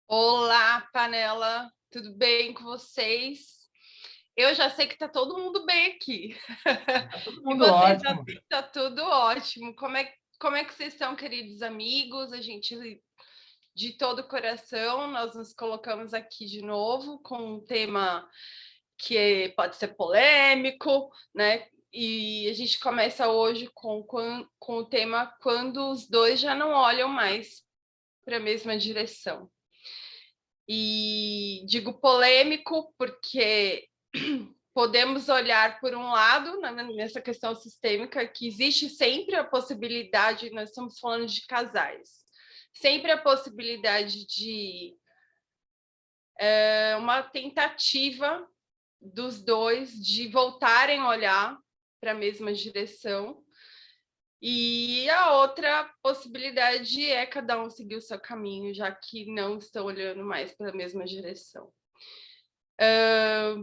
Olá, panela, tudo bem com vocês? Eu já sei que tá todo mundo bem aqui. Tá todo E mundo vocês ótimo. tá tudo ótimo. Como é que vocês estão, queridos amigos? A gente, de todo o coração, nós nos colocamos aqui de novo com um tema que pode ser polêmico, né? E a gente começa hoje com o tema quando os dois já não olham mais para a mesma direção. E digo polêmico porque podemos olhar por um lado, nessa questão sistêmica, que existe sempre a possibilidade, nós estamos falando de casais, sempre a possibilidade de uma tentativa dos dois de voltarem a olhar para a mesma direção. E a outra possibilidade é cada um seguir o seu caminho, já que não estão olhando mais para a mesma direção.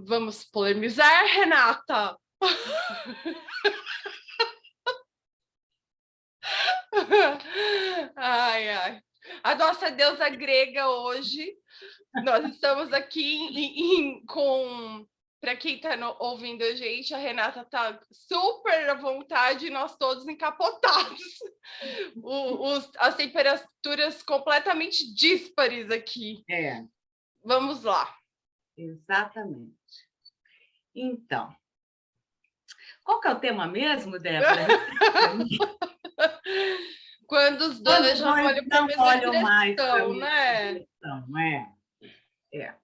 Vamos polemizar, Renata? Ai, ai. A nossa deusa grega hoje, nós estamos aqui com... Para quem está ouvindo a gente, a Renata está super à vontade e nós todos encapotados. As temperaturas completamente díspares aqui. É. Vamos lá. Exatamente. Então, qual que é o tema mesmo, Débora? Quando os dois já olham para a mesma direção, né? Direção, é.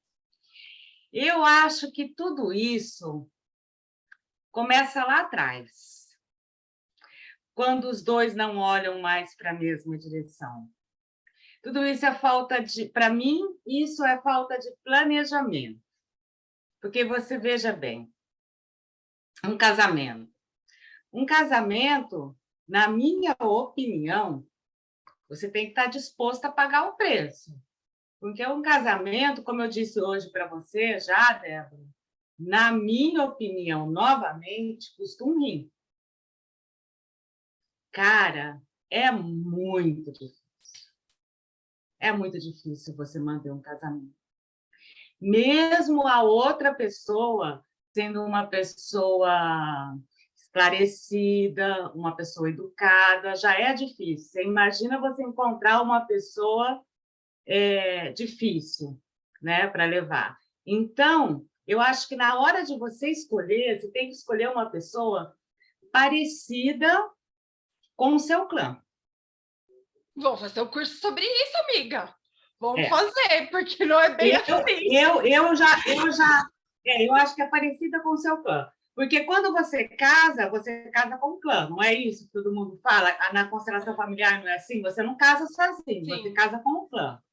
Eu acho que tudo isso começa lá atrás, quando os dois não olham mais para a mesma direção. Tudo isso é falta de... Para mim, isso é falta de planejamento. Porque você veja bem, um casamento. Um casamento, na minha opinião, você tem que estar disposto a pagar o preço. Porque um casamento, como eu disse hoje para você já, Débora, na minha opinião, novamente, custa um rim. Cara, é muito difícil. É muito difícil você manter um casamento. Mesmo a outra pessoa sendo uma pessoa esclarecida, uma pessoa educada, já é difícil. Você imagina você encontrar uma pessoa difícil, né, para levar. Então, eu acho que na hora de você escolher, você tem que escolher uma pessoa parecida com o seu clã. Vamos fazer um curso sobre isso, amiga. Vamos fazer, porque não é bem assim. Eu acho que é parecida com o seu clã. Porque quando você casa com um clã, não é isso que todo mundo fala? Na constelação familiar não é assim? Você não casa sozinho, sim, você casa com um clã.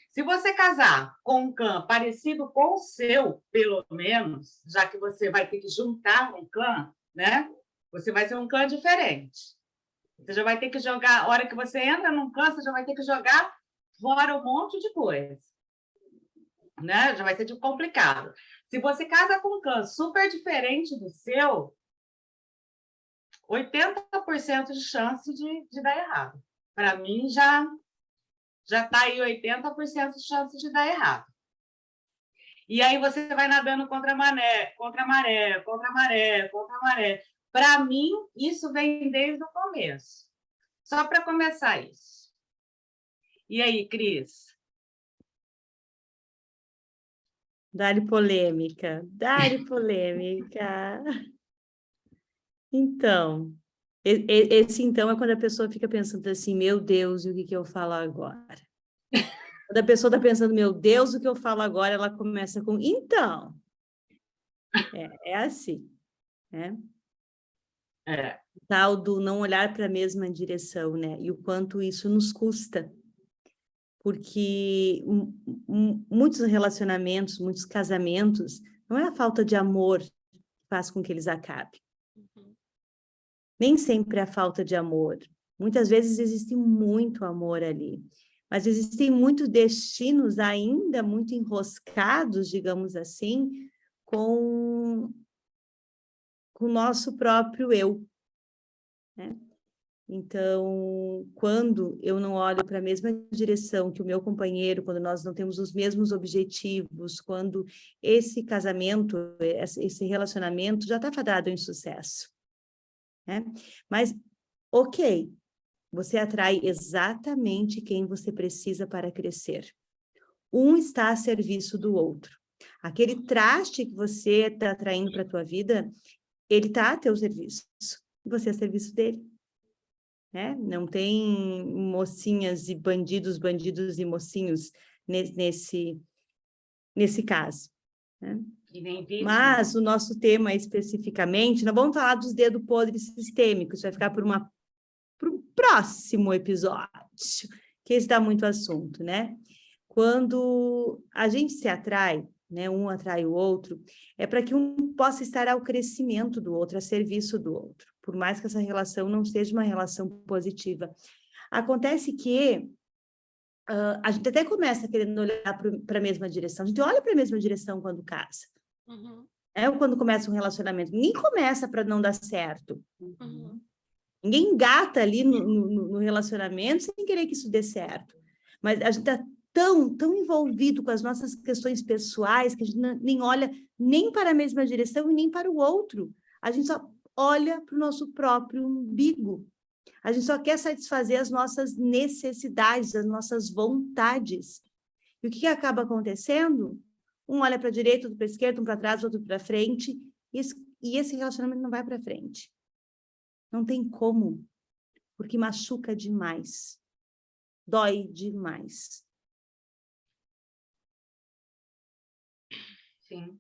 Se você casar com um clã parecido com o seu, pelo menos, já que você vai ter que juntar um clã, né? Você vai ser um clã diferente. Você já vai ter que jogar, a hora que você entra num clã, você já vai ter que jogar fora um monte de coisa. Né? Já vai ser complicado. Se você casa com um clã super diferente do seu, 80% de chance de dar errado. Para mim, já está aí 80% de chance de dar errado. E aí você vai nadando contra a maré, contra a maré, contra a maré, contra a maré. Para mim, isso vem desde o começo. Só para começar isso. E aí, Cris? Dá-lhe polêmica, dá-lhe polêmica. Então, esse então é quando a pessoa fica pensando assim, meu Deus, e o que eu falo agora? Quando a pessoa está pensando, meu Deus, o que eu falo agora, ela começa com, então. É assim, né? O tal do não olhar para a mesma direção, né? E o quanto isso nos custa. Porque muitos relacionamentos, muitos casamentos, não é a falta de amor que faz com que eles acabem. Nem sempre é a falta de amor. Muitas vezes existe muito amor ali. Mas existem muitos destinos ainda muito enroscados, digamos assim, com o nosso próprio eu. Né? Então, quando eu não olho para a mesma direção que o meu companheiro, quando nós não temos os mesmos objetivos, quando esse casamento, esse relacionamento já está fadado em sucesso, né? Mas, ok, você atrai exatamente quem você precisa para crescer. Um está a serviço do outro. Aquele traste que você está atraindo para a tua vida, ele está a teu serviço. E você é a serviço dele. Né? Não tem mocinhas e bandidos, bandidos e mocinhos nesse caso. Né? E nem vítima. Mas o nosso tema especificamente, nós vamos falar dos dedos podres sistêmicos, vai ficar para um próximo episódio, que esse dá muito assunto, né? Quando a gente se atrai, né, um atrai o outro, é para que um possa estar ao crescimento do outro, a serviço do outro, por mais que essa relação não seja uma relação positiva. Acontece que a gente até começa querendo olhar para a mesma direção, a gente olha para a mesma direção quando casa. Uhum. Ou quando começa um relacionamento. Ninguém começa para não dar certo. Uhum. Ninguém engata ali no relacionamento sem querer que isso dê certo. Mas a gente está tão envolvido com as nossas questões pessoais que a gente nem olha nem para a mesma direção e nem para o outro. A gente só olha para o nosso próprio umbigo. A gente só quer satisfazer as nossas necessidades, as nossas vontades. E o que acaba acontecendo? Um olha para a direita, outro para a esquerda, um para trás, outro para frente, e esse relacionamento não vai para frente. Não tem como, porque machuca demais. Dói demais. Sim.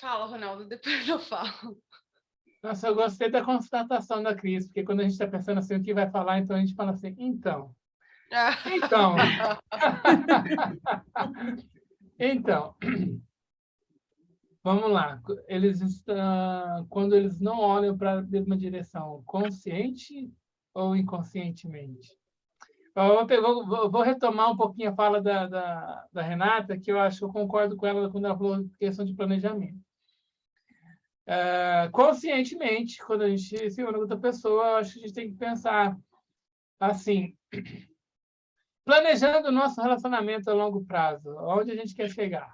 Fala, Ronaldo, depois eu falo. Nossa, eu gostei da constatação da Cris, porque quando a gente está pensando assim, o que vai falar, então a gente fala assim, então. Então, vamos lá. Quando eles não olham para a mesma direção, consciente ou inconscientemente? Eu vou retomar um pouquinho a fala da Renata, que eu acho que eu concordo com ela quando ela falou questão de planejamento. Conscientemente, quando a gente se une com outra pessoa, eu acho que a gente tem que pensar assim, planejando o nosso relacionamento a longo prazo, onde a gente quer chegar.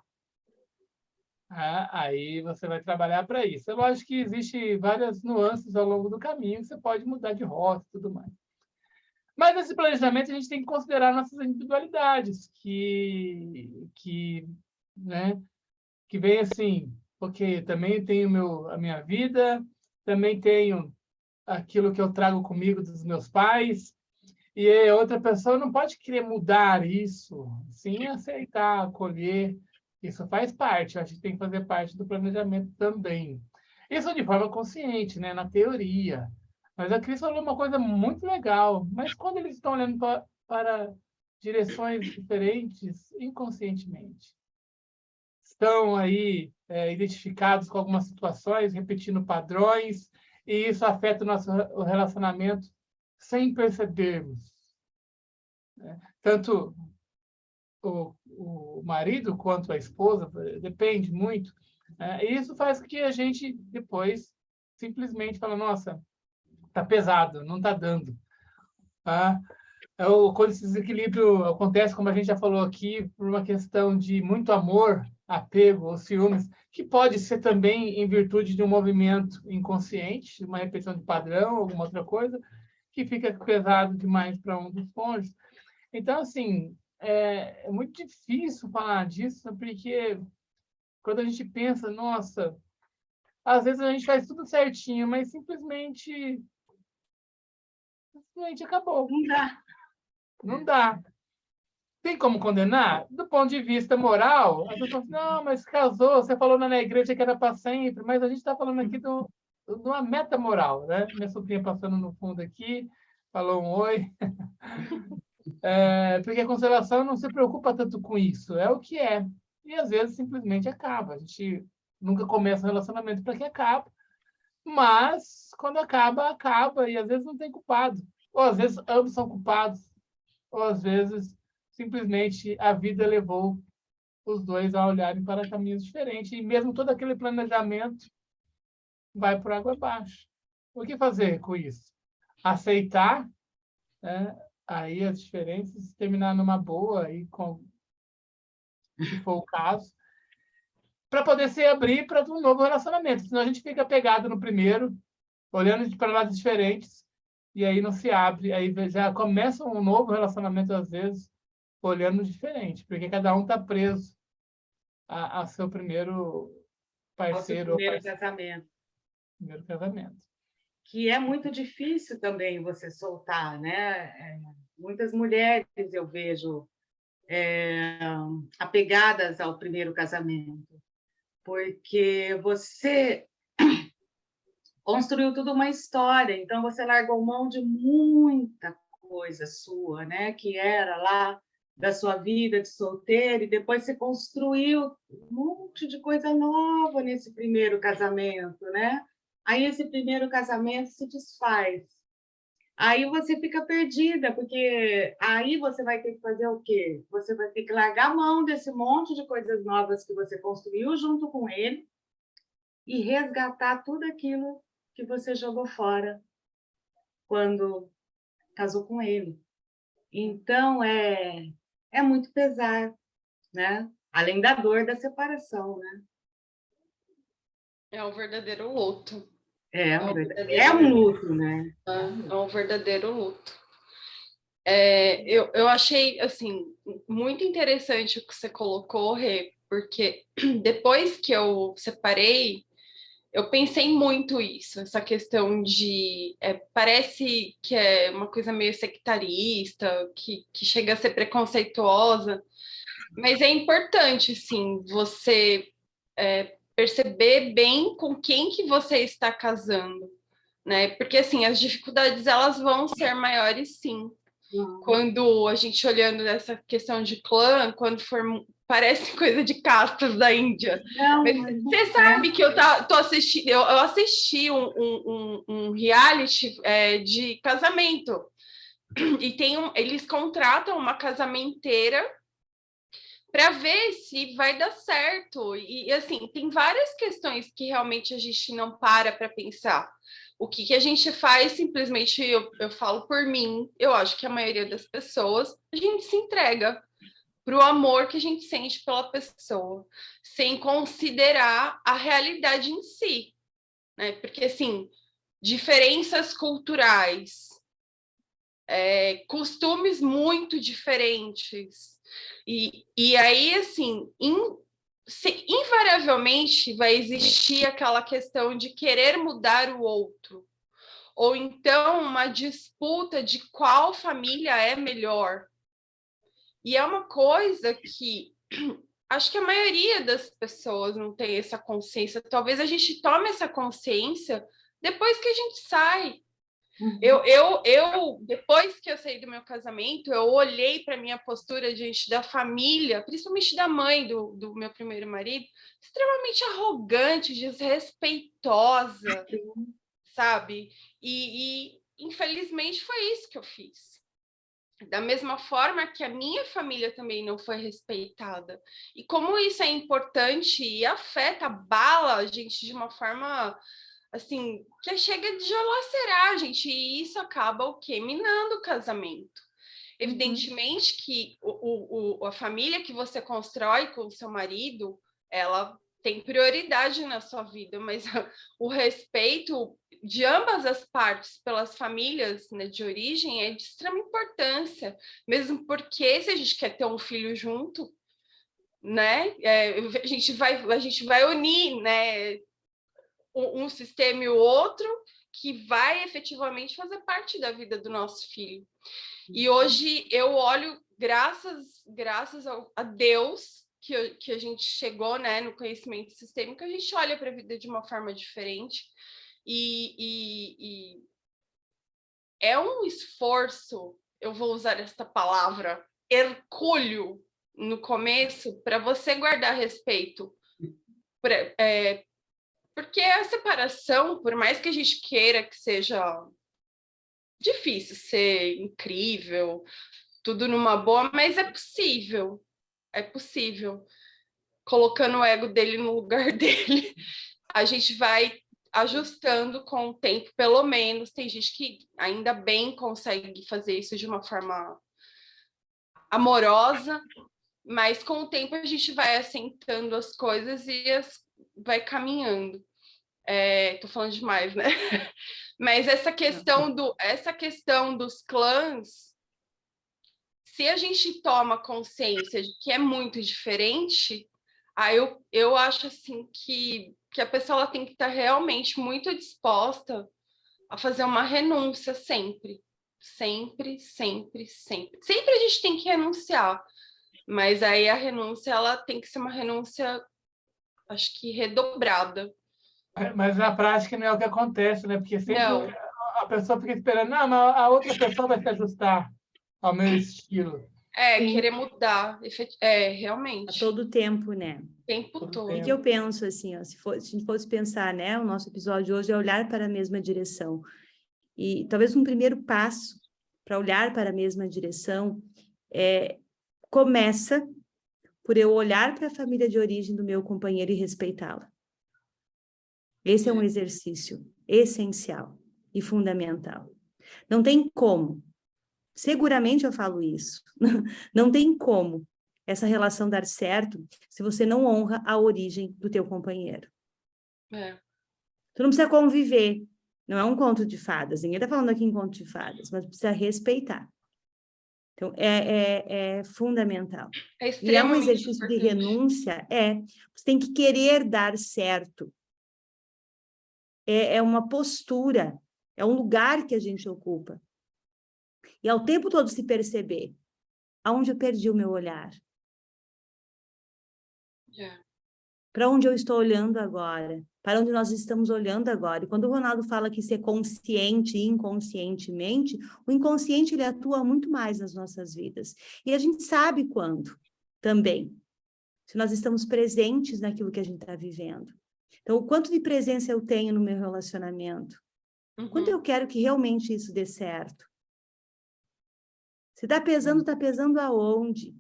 Aí você vai trabalhar para isso. É lógico que existem várias nuances ao longo do caminho, você pode mudar de rota e tudo mais. Mas nesse planejamento a gente tem que considerar nossas individualidades, né, que vem assim, porque também tenho a minha vida, também tenho aquilo que eu trago comigo dos meus pais, e a outra pessoa não pode querer mudar isso, sim aceitar, acolher. Isso faz parte, eu acho que tem que fazer parte do planejamento também. Isso de forma consciente, né, na teoria. Mas a Cris falou uma coisa muito legal. Mas quando eles estão olhando para direções diferentes, inconscientemente, estão aí identificados com algumas situações, repetindo padrões, e isso afeta o relacionamento sem percebermos. Né? Tanto o marido quanto a esposa, depende muito. E isso faz com que a gente depois simplesmente fala, nossa, está pesado, não está dando. Quando esse desequilíbrio acontece, como a gente já falou aqui, por uma questão de muito amor, apego ou ciúmes, que pode ser também em virtude de um movimento inconsciente, uma repetição de padrão, alguma outra coisa, que fica pesado demais para um dos cônjuges. Então, assim, é muito difícil falar disso, porque quando a gente pensa, nossa, às vezes a gente faz tudo certinho, mas simplesmente acabou. Não dá. Não dá. Tem como condenar? Do ponto de vista moral, a pessoa fala assim, não, mas casou, você falou na igreja que era para sempre, mas a gente está falando aqui de uma meta moral, né? Minha sobrinha passando no fundo aqui, falou um oi. Porque a constelação não se preocupa tanto com isso, é o que é. E às vezes simplesmente acaba. A gente nunca começa um relacionamento para que acabe, mas quando acaba, acaba, e às vezes não tem culpado. Ou às vezes ambos são culpados, ou às vezes simplesmente a vida levou os dois a olharem para caminhos diferentes, e mesmo todo aquele planejamento vai por água abaixo. O que fazer com isso? aceitar, né, aí as diferenças, terminar numa boa, e se for o caso, para poder se abrir para um novo relacionamento. Senão a gente fica pegado no primeiro, olhando para lados diferentes, e aí não se abre. Aí já começa um novo relacionamento, às vezes, olhando diferente, porque cada um está preso ao seu primeiro parceiro ou primeiro parceira, casamento. primeiro casamento. Que é muito difícil também você soltar, né? Muitas mulheres eu vejo apegadas ao primeiro casamento, porque você construiu tudo uma história, então você largou mão de muita coisa sua, né? Que era lá da sua vida de solteiro, e depois você construiu um monte de coisa nova nesse primeiro casamento, né? Aí esse primeiro casamento se desfaz. Aí você fica perdida, porque aí você vai ter que fazer o quê? Você vai ter que largar a mão desse monte de coisas novas que você construiu junto com ele e resgatar tudo aquilo que você jogou fora quando casou com ele. Então, é muito pesado, né? Além da dor da separação, né? É um verdadeiro luto. É um luto, né? É um verdadeiro luto. Eu achei, assim, muito interessante o que você colocou, Rê, porque depois que eu separei, eu pensei muito isso, essa questão de... parece que é uma coisa meio sectarista, que chega a ser preconceituosa, mas é importante, sim, você perceber bem com quem que você está casando, né? Porque, assim, as dificuldades, elas vão ser maiores, sim. Quando a gente olhando essa questão de clã, quando for... Parece coisa de castas da Índia. Não, mas você sabe que eu tô assistindo, eu assisti um reality de casamento. E eles contratam uma casamenteira para ver se vai dar certo. E assim, tem várias questões que realmente a gente não para pensar. O que a gente faz, simplesmente, eu falo por mim, eu acho que a maioria das pessoas, a gente se entrega para o amor que a gente sente pela pessoa, sem considerar a realidade em si, né? Porque, assim, diferenças culturais, costumes muito diferentes, e aí, assim, invariavelmente vai existir aquela questão de querer mudar o outro, ou então uma disputa de qual família é melhor. E é uma coisa que acho que a maioria das pessoas não tem essa consciência. Talvez a gente tome essa consciência depois que a gente sai. Depois que eu saí do meu casamento, eu olhei para a minha postura diante da família, principalmente da mãe do meu primeiro marido, extremamente arrogante, desrespeitosa, sabe? E infelizmente foi isso que eu fiz. Da mesma forma que a minha família também não foi respeitada. E como isso é importante e afeta, abala a gente de uma forma, assim, que chega de lacerar a gente, e isso acaba o quê? Minando o casamento. Evidentemente que a família que você constrói com o seu marido, ela tem prioridade na sua vida, mas o respeito de ambas as partes pelas famílias, né, de origem é de extrema importância, mesmo porque se a gente quer ter um filho junto, né, a gente vai unir, né, um sistema e o outro, que vai efetivamente fazer parte da vida do nosso filho. E hoje eu olho, graças a Deus, que a gente chegou, né, no conhecimento sistêmico, a gente olha para a vida de uma forma diferente. E é um esforço, eu vou usar esta palavra, hercúleo, no começo, para você guardar respeito. Porque a separação, por mais que a gente queira que seja difícil, ser incrível, tudo numa boa, mas é possível. É possível. Colocando o ego dele no lugar dele, a gente vai ajustando com o tempo, pelo menos. Tem gente que ainda bem consegue fazer isso de uma forma amorosa, mas com o tempo a gente vai assentando as coisas e vai caminhando. Tô falando demais, né? Mas essa questão dos clãs, se a gente toma consciência de que é muito diferente, aí eu acho assim que a pessoa ela tem que estar realmente muito disposta a fazer uma renúncia sempre. Sempre, sempre, sempre. Sempre a gente tem que renunciar, mas aí a renúncia ela tem que ser uma renúncia, acho que redobrada. Mas na prática não é o que acontece, né? Porque sempre Não. a pessoa fica esperando, não, mas a outra pessoa vai se ajustar ao meu estilo. Sim. Querer mudar, A realmente. todo tempo, né? O tempo Todo todo. O que eu penso, assim, ó, se a gente fosse pensar, né? O nosso episódio de hoje é olhar para a mesma direção. E talvez um primeiro passo para olhar para a mesma direção começa por eu olhar para a família de origem do meu companheiro e respeitá-la. Esse é um exercício essencial e fundamental. Não tem como, seguramente eu falo isso, não tem como essa relação dar certo se você não honra a origem do teu companheiro. Tu não precisa conviver, não é um conto de fadas, ninguém está falando aqui em conto de fadas, mas precisa respeitar. Então, é fundamental. E é um exercício de renúncia, você tem que querer dar certo. É uma postura, é um lugar que a gente ocupa. E ao tempo todo se perceber, aonde eu perdi o meu olhar? Para onde eu estou olhando agora? Para onde nós estamos olhando agora? E quando o Ronaldo fala que ser consciente e inconscientemente, o inconsciente ele atua muito mais nas nossas vidas. E a gente sabe quando também, se nós estamos presentes naquilo que a gente está vivendo. Então, o quanto de presença eu tenho no meu relacionamento? Quanto eu quero que realmente isso dê certo? Se está pesando aonde?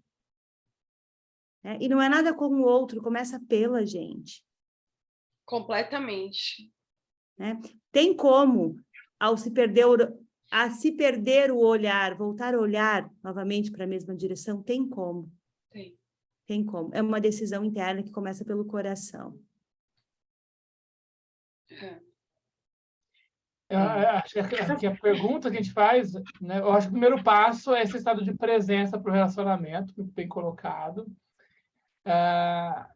E não é nada com o outro, começa pela gente. Completamente. Tem como, a se perder o olhar, voltar a olhar novamente para a mesma direção? Tem como. Tem como. É uma decisão interna que começa pelo coração. Acho que a pergunta que a gente faz, né, eu acho que o primeiro passo é esse estado de presença para o relacionamento, muito bem colocado.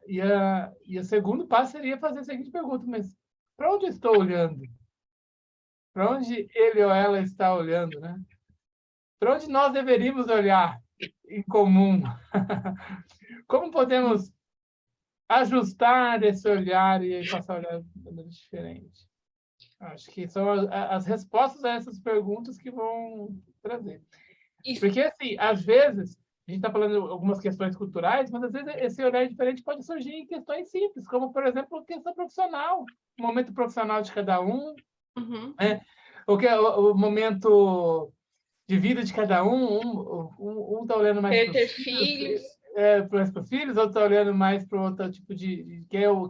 E o segundo passo seria fazer a seguinte pergunta, mas para onde eu estou olhando? Para onde ele ou ela está olhando, né? Para onde nós deveríamos olhar em comum? Como podemos ajustar esse olhar e passar a olhar de maneira diferente? Acho que são as respostas a essas perguntas que vão trazer. Porque, assim, às vezes, a gente está falando de algumas questões culturais, mas, às vezes, esse olhar diferente pode surgir em questões simples, como, por exemplo, a questão profissional, o momento profissional de cada um, né? O momento de vida de cada um está olhando mais para os filhos, para os filhos, outro está olhando mais para outro tipo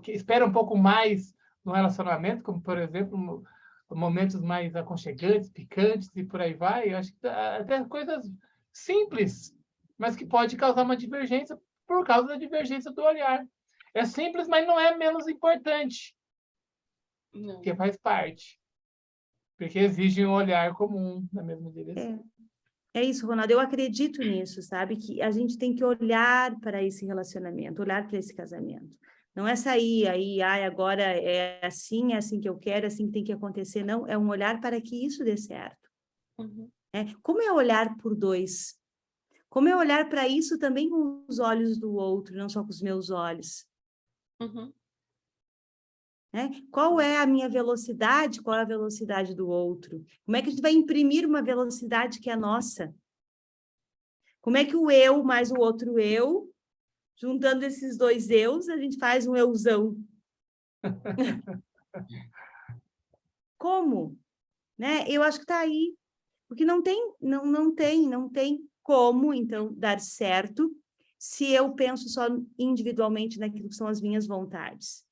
que espera um pouco mais no relacionamento, como, por exemplo, momentos mais aconchegantes, picantes e por aí vai. Eu acho que até coisas simples, mas que pode causar uma divergência por causa da divergência do olhar. É simples, mas não é menos importante, porque faz parte. Porque exige um olhar comum na mesma direção. É isso, Ronaldo. Eu acredito nisso, sabe? Que a gente tem que olhar para esse relacionamento, olhar para esse casamento. Não é sair aí, agora é assim que eu quero, é assim que tem que acontecer. Não, é um olhar para que isso dê certo. Como é olhar por dois? Como é olhar para isso também com os olhos do outro, não só com os meus olhos? Qual é a minha velocidade? Qual é a velocidade do outro? Como é que a gente vai imprimir uma velocidade que é nossa? Como é que o eu mais o outro eu, juntando esses dois eus, a gente faz um euzão? Como? Eu acho que está aí. Porque não tem como, então, dar certo se eu penso só individualmente naquilo que são as minhas vontades.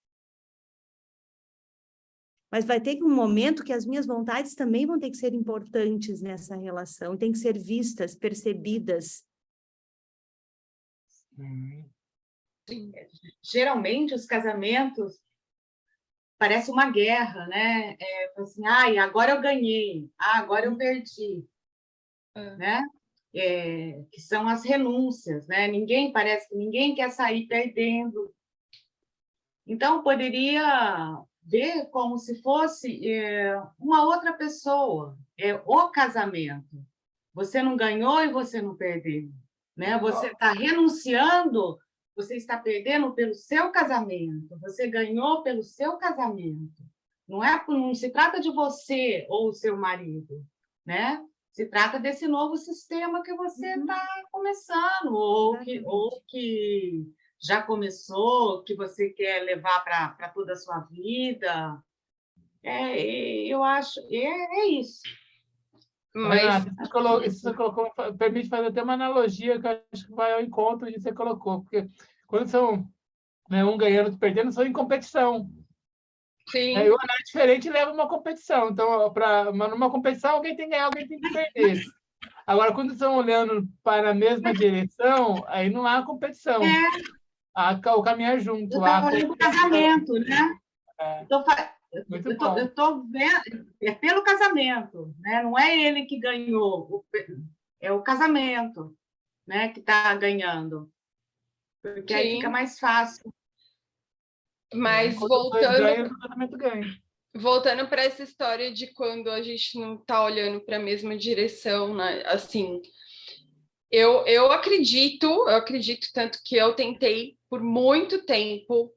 mas vai ter um momento que as minhas vontades também vão ter que ser importantes nessa relação, tem que ser vistas, percebidas. Geralmente, os casamentos parece uma guerra, né? Assim, ai, agora eu ganhei, agora eu perdi, né? Que são as renúncias, né? Parece que ninguém quer sair perdendo. Então, poderia ver como se fosse uma outra pessoa, o casamento. Você não ganhou e você não perdeu, né? Você está renunciando, você está perdendo pelo seu casamento, você ganhou pelo seu casamento. Não se trata de você ou o seu marido, né? Se trata desse novo sistema que você está começando, ou que já começou, que você quer levar para toda a sua vida. Eu acho, isso. Mas Renata, você colocou, permite fazer até uma analogia que eu acho que vai ao encontro do que você colocou, porque quando são, né, um ganhando e outro perdendo, são em competição. sim, E o olhar diferente leva uma competição. Então, numa competição, alguém tem que ganhar, alguém tem que perder. Agora, quando estão olhando para a mesma direção, aí não há competição. Há o caminhar junto. Eu estou olhando o casamento, né? Muito bom. Eu estou vendo, é pelo casamento, né? Não é ele que ganhou, é o casamento, né, que está ganhando. Porque aí fica mais fácil. mas Quando os dois ganham, o casamento ganha. Voltando para essa história de quando a gente não está olhando para a mesma direção, né? Assim, eu acredito tanto que eu tentei por muito tempo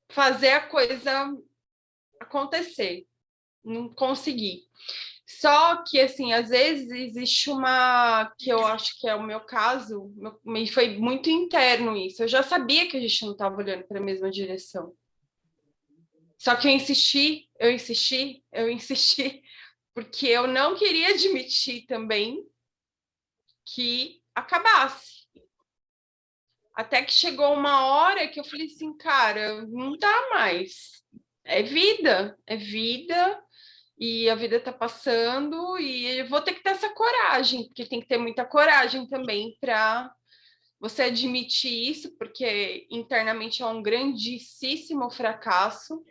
fazer a coisa acontecer, não consegui. Só que, assim, às vezes existe que eu acho que é o meu caso, foi muito interno isso. Eu já sabia que a gente não estava olhando para a mesma direção. Só que eu insisti, porque eu não queria admitir também que acabasse. Até que chegou uma hora que eu falei assim, cara, não dá mais. É vida, e a vida está passando, e eu vou ter que ter essa coragem, porque tem que ter muita coragem também para você admitir isso, porque internamente é um grandíssimo fracasso.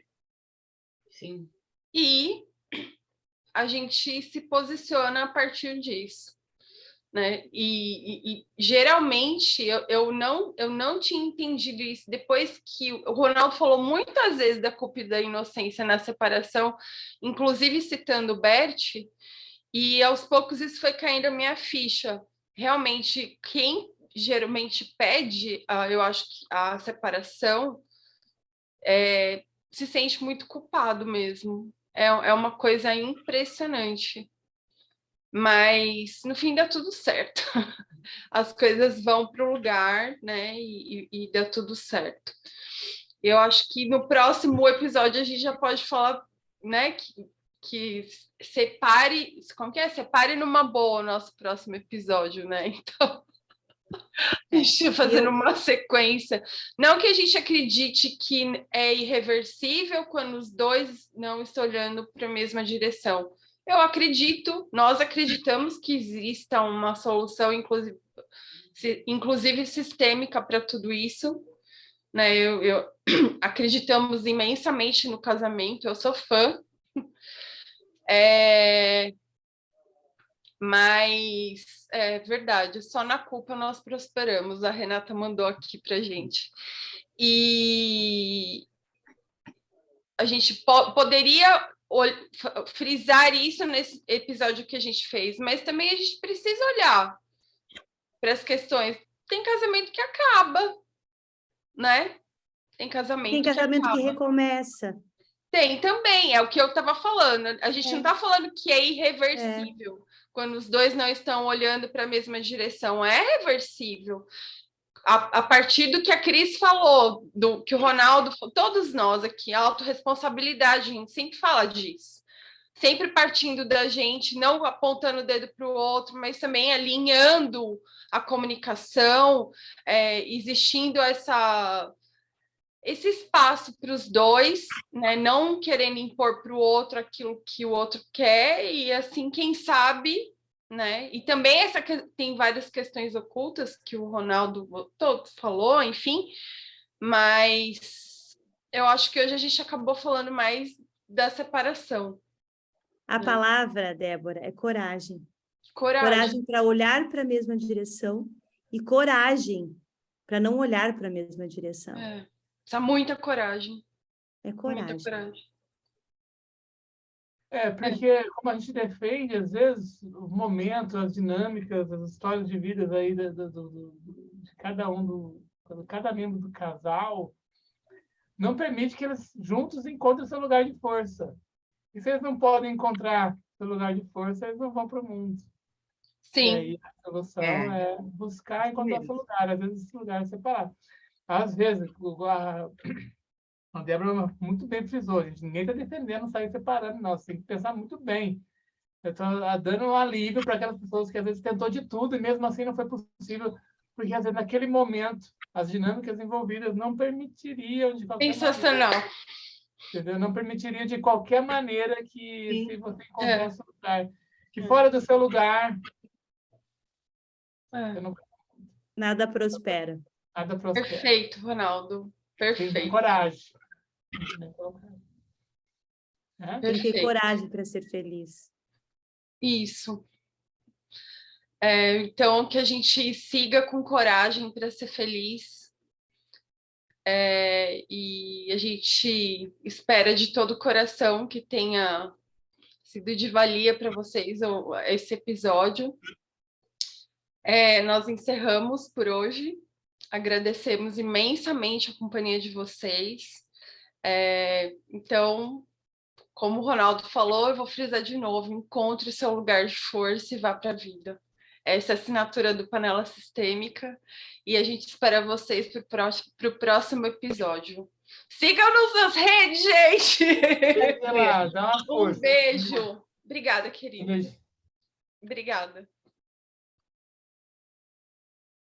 Sim. E a gente se posiciona a partir disso, né? E geralmente eu não tinha entendido isso depois que o Ronaldo falou muitas vezes da culpa e da inocência na separação, inclusive citando o Bert, e aos poucos isso foi caindo a minha ficha. Realmente, quem geralmente pede, eu acho que a separação, se sente muito culpado mesmo. É uma coisa impressionante. Mas no fim dá tudo certo. As coisas vão para o lugar, né? E dá tudo certo. Eu acho que no próximo episódio a gente já pode falar, né? Que separe. Como que é? Separe numa boa o nosso próximo episódio, né? Então. A gente fazendo uma sequência. Não que a gente acredite que é irreversível quando os dois não estão olhando para a mesma direção. Nós acreditamos que exista uma solução, inclusive sistêmica para tudo isso. Né? Acreditamos imensamente no casamento, eu sou fã. Mas é verdade, só na culpa nós prosperamos. A Renata mandou aqui para gente. E a gente poderia frisar isso nesse episódio que a gente fez, mas também a gente precisa olhar para as questões. Tem casamento que acaba, né? Tem casamento que recomeça. Tem também, é o que eu estava falando. A gente não está falando que é irreversível. Quando os dois não estão olhando para a mesma direção, é reversível. A partir do que a Cris falou, do que o Ronaldo, todos nós aqui, a autorresponsabilidade, a gente sempre fala disso. Sempre partindo da gente, não apontando o dedo para o outro, mas também alinhando a comunicação, existindo esse espaço para os dois, né? Não querendo impor para o outro aquilo que o outro quer, e assim, quem sabe, né? E também tem várias questões ocultas que o Ronaldo todo falou, enfim, mas eu acho que hoje a gente acabou falando mais da separação. A palavra, Débora, é coragem. Coragem. Coragem para olhar para a mesma direção e coragem para não olhar para a mesma direção. Precisa muita coragem. É coragem. Muita coragem. Porque como a gente defende, às vezes, os momentos, as dinâmicas, as histórias de vida aí de cada membro do casal, não permite que eles juntos encontrem seu lugar de força. E se eles não podem encontrar seu lugar de força, eles não vão para o mundo. Sim. E aí a solução é buscar encontrar seu lugar. Às vezes esse lugar é separado. Às vezes, a Débora muito bem frisou, gente. Ninguém está defendendo sair separando, não. Você tem que pensar muito bem. Eu estou dando um alívio para aquelas pessoas que às vezes tentou de tudo e mesmo assim não foi possível, porque às vezes naquele momento as dinâmicas envolvidas não permitiriam de qualquer Sensacional. maneira. Entendeu? Não permitiria de qualquer maneira que se você encontrasse seu lugar. Que fora do seu lugar, nada prospera. Nada prospera. Perfeito, Ronaldo. Perfeito. Tem coragem. Tem que ter coragem para ser feliz. Isso. Então, que a gente siga com coragem para ser feliz. E a gente espera de todo o coração que tenha sido de valia para vocês esse episódio. Nós encerramos por hoje. Agradecemos imensamente a companhia de vocês. Então, como o Ronaldo falou, eu vou frisar de novo: encontre seu lugar de força e vá para a vida. Essa é a assinatura do Panela Sistêmica. E a gente espera vocês para o próximo episódio. Sigam-nos nas redes, gente! Lá, dá uma força. Um beijo. Obrigada, querida. Um beijo. Obrigada.